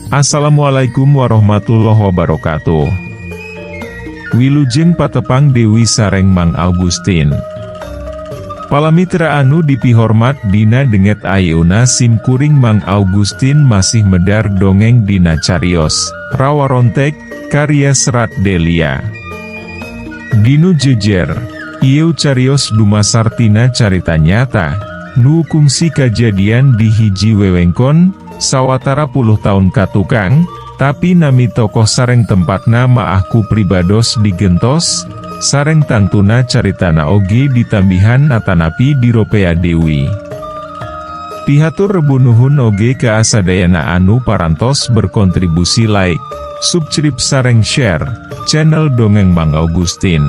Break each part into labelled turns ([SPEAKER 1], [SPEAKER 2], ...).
[SPEAKER 1] Assalamualaikum warahmatullahi wabarakatuh. Wilujeng patepang Dewi sareng Mang Augustin. Palamitra anu dipihormat dina denget ayeuna simkuring Mang Augustin masih medar dongeng dina carios Rawarontek karya Serat Delia. Dinu jejer, ieu carios dumasartina carita nyata, nu kungsi kajadian di hiji wewengkon, sawatara puluh tahun katukang, tapi nami tokoh sareng tempatna maahku pribados digentos, sareng tantuna caritana oge ditambihan atanapi diropea Dewi. Pihatur rebunuhun oge ke asadayana anu parantos berkontribusi like, subscribe sareng share, channel Dongeng Mang Augustin.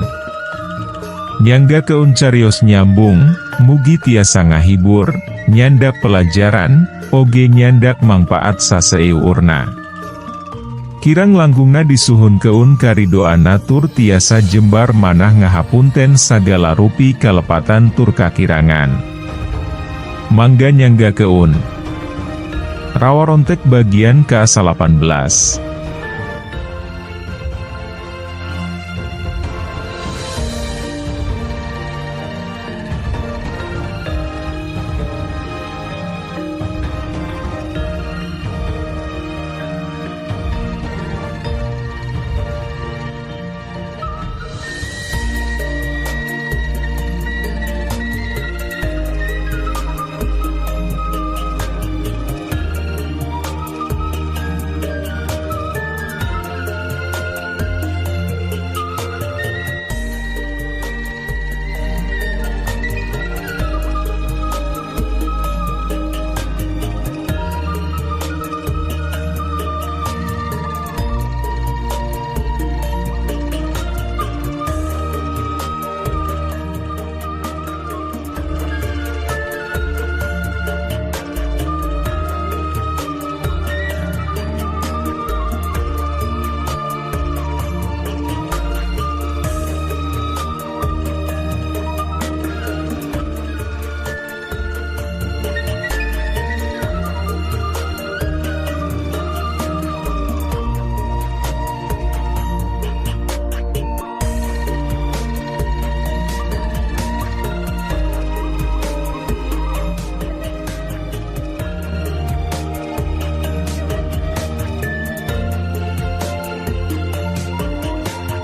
[SPEAKER 1] Nyangga keun carios nyambung, mugi tiasa ngahibur, nyandak pelajaran, oge nyandak mangpaat saseurna. Kirang langgungna disuhun keun karidoana tur tiasa jembar manah ngahapunten sagala rupi kalepatan tur kakirangan. Mangga nyangga keun. Rawarontek bagian ke-18.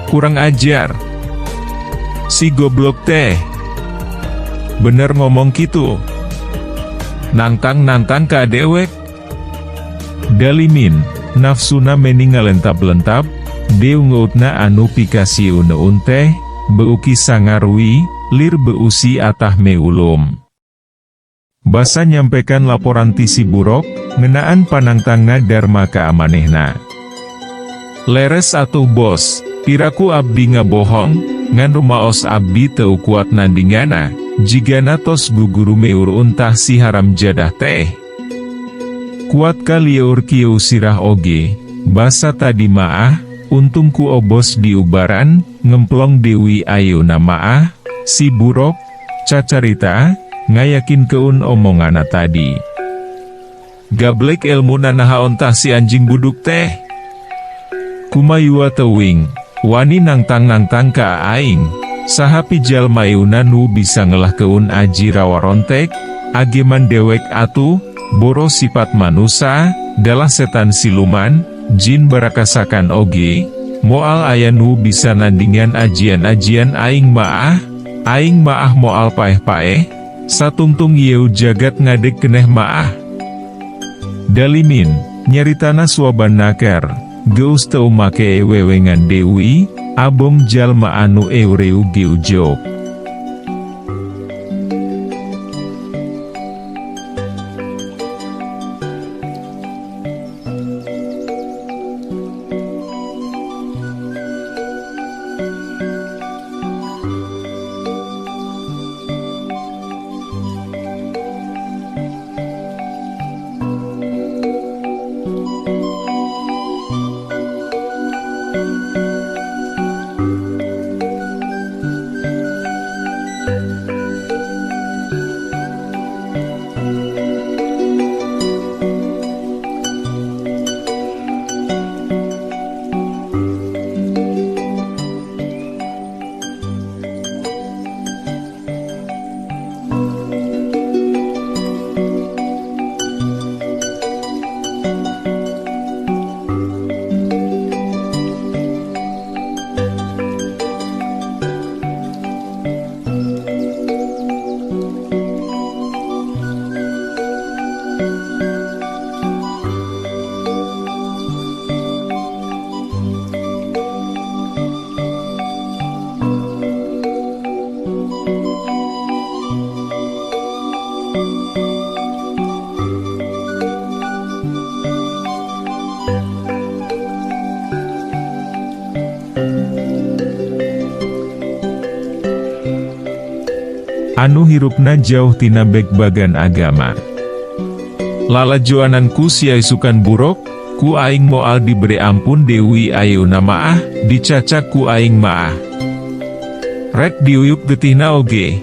[SPEAKER 1] Kurang ajar. Si goblok teh. Bener ngomong gitu. Nantang-nantang ka dewek. Dalimin, nafsuna meni ngalentap-lentap, deu ngautna anu pikasiu neun teh, beuki sangarwi, lir beusi atah meulum. Basa nyampaikan laporan ti si burok, ngenaan panangtangna darma ka amanehna. Leres atuh bos. Piraku abdi ngabohong, ngan rumaos abdi teu kuat nandingana, jigana tos guguru meur untah si haram jadah teh. Kuat kalieur kieu sirah oge, basa tadi maah, untung ku obos diubaran, ngemplong Dewi ayeuna maah, si burok, cacarita, ngayakin keun omongana tadi. Gablek ilmu nanaha ontah si anjing buduk teh. Kumayua teuing. Wani nangtang-nangtang ka aing, sahapi jalma euna nu bisa ngelah keun aji Rawarontek, ageman dewek atuh, boro sifat manusa, dalah setan siluman, jin barakasakan oge, moal aya nu bisa nandingan ajian-ajian aing maah moal paeh-paeh, satungtung yeu jagat ngadek keneh maah. Dalimin, nyaritana suaban naker. Geus teu make wewengan Dewi, abong jalma anu eureu geujog. anu hirupna jauh tina beg-bagan agama. Lalajoananku sia isukan buruk, ku aing moal diberi ampun Dewi ayeuna maah, dicacak ku aing maah. Rek diuyuk getihna oge.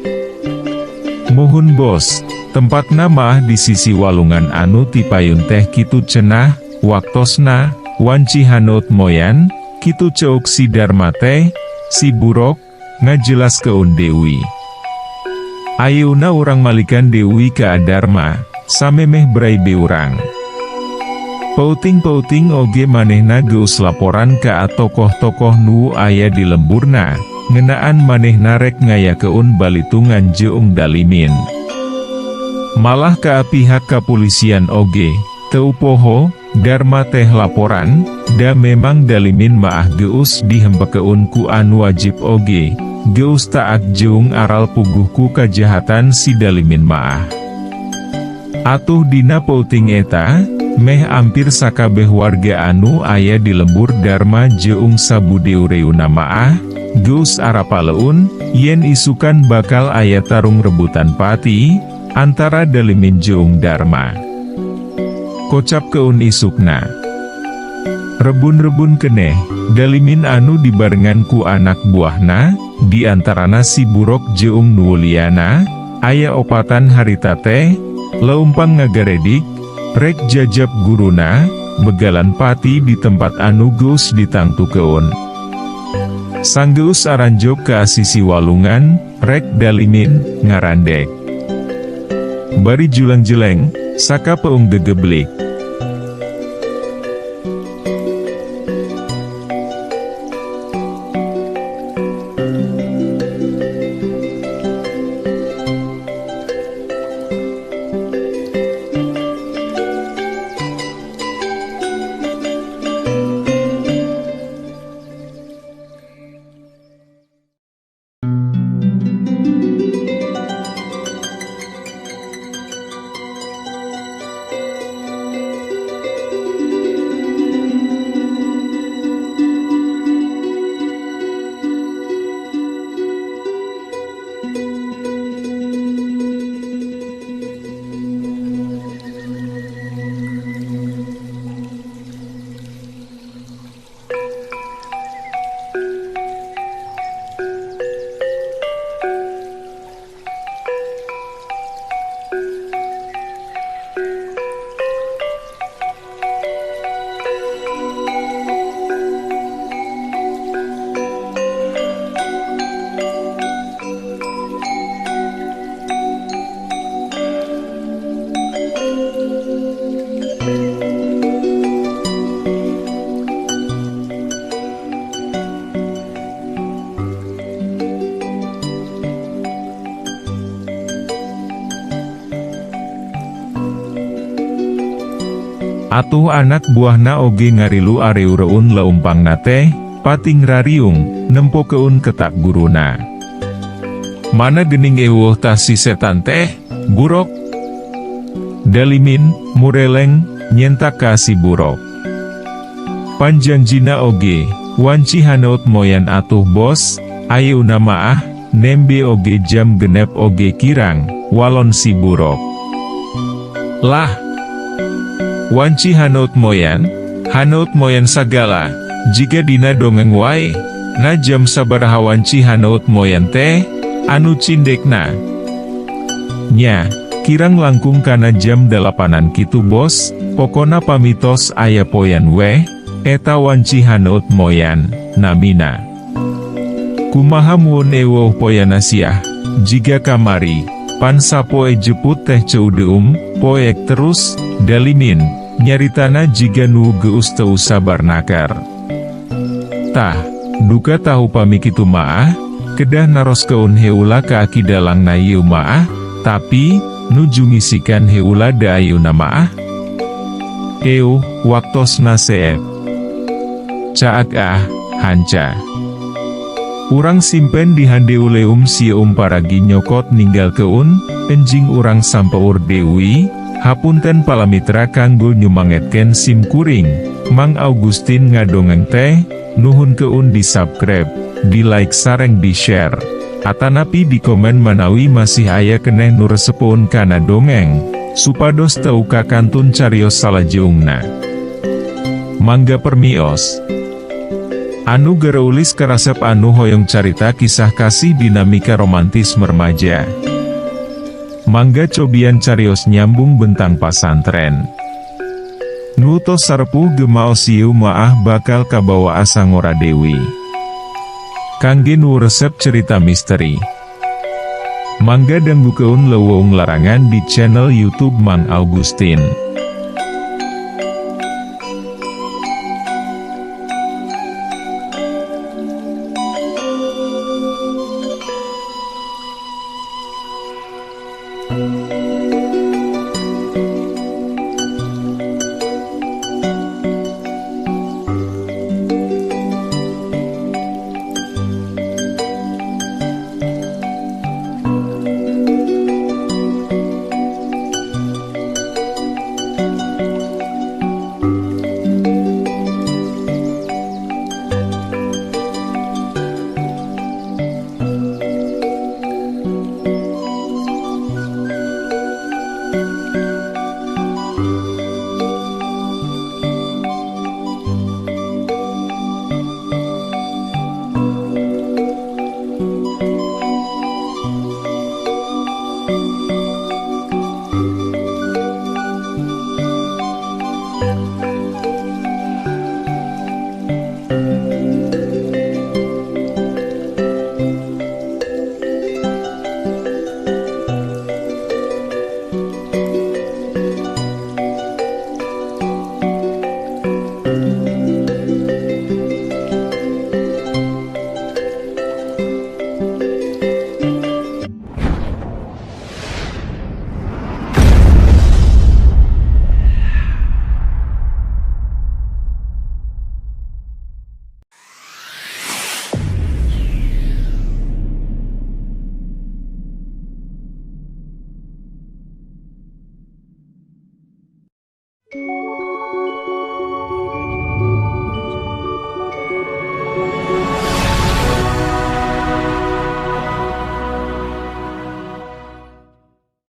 [SPEAKER 1] Muhun bos, tempatna maah di sisi walungan anu tipayun teh kitu cenah, waktosna, wanci hanaut moyan, kitu ceuk si Darma teh, si buruk, ngajelaskeun Dewi. Ayeuna urang malikan Dewi ka Darma, samemeh berai beurang. Pauting-pauting oge manehna geus laporan ka tokoh-tokoh nu aya di lemburna, ngenaan manehna rek ngayakeun balitungan jeung Dalimin. Malah ka pihak kapolisian oge, teu poho, Darma teh laporan, da memang Dalimin maah geus dihempekeun ku anu wajib oge, geus taat jeung aral puguh ku kajahatan si Dalimin maah. Atuh dina pauting eta, meh ampir sakabeh warga anu aya di lembur Darma jeung sabudeureuna maah, geus arapaleun, yen isukan bakal aya tarung rebutan pati, antara Dalimin jeung Darma. Kocapkeun isukna. Rebun-rebun keneh, Dalimin anu dibarengan ku anak buahna, diantarana si Buruk jeung Nuwuliana, aya opatan harita teh, leumpang ngagaredik, rek jajab guruna, begalan pati di tempat anu geus ditangtukeun. Sanggeus aranjog ka sisi walungan, rek Dalimin, ngarandek. Bari julang-jeleng, saka peung gegeblik. Atuh anak buahna oge ngarilu areureun leumpangna teh, pating rariung, nempokeun ketak guruna. Mana gening eueuh tah si setan teh, Buruk? Dalimin, mureleng, nyentak ka si Buruk. Panjanjina oge, wanci hanaut moyan atuh bos, ayeuna maah, nembe oge jam genep oge kirang, walon si Buruk. Lah, wanci hanaut moyan sagala, jika dina dongeng wae, na jam sabaraha wanci hanaut moyan teh, anu cindekna. Nya, kirang langkung kana jam 8-an kitu bos, pokona pamitos aya poyan weh, eta wanci hanaut moyan, namina. Kumaha muun eueuh poyana siah, jiga kamari, pan sapoe jeput teh ceudeum, poek terus, Dalimin, nyaritana jiga nu geus teu sabar nakar. Tah, duka tahu pami kitu maah, kedah naroskeun heula ka aki dalangna ieu maah, tapi, nuju ngisikan heula da ayeuna maah. Waktosna seep. Caak hanca. Urang simpen di handeuleum sieum paragi nyokot ninggalkeun, enjing urang sampeur Dewi, hapunten palamitra kanggo nyumangetken sim kuring, Mang Augustin ngadongeng teh, nuhun keun di subscribe, di like sareng di share. Atanapi di komen manawi masih aya keneh nu resepun kana dongeng, supados teu kakantun carios salajeungna. Mangga permios. Anu gereulis karasep anu hoyong carita kisah kasih dinamika romantis remaja. Mangga cobian carios nyambung bentang pasantren. Nutos sarpu gemaos ieu maah bakal kabawa asa ngora dewi. Kangge nu resep cerita misteri. Mangga danggukeun leuweung larangan di channel YouTube Mang Augustin.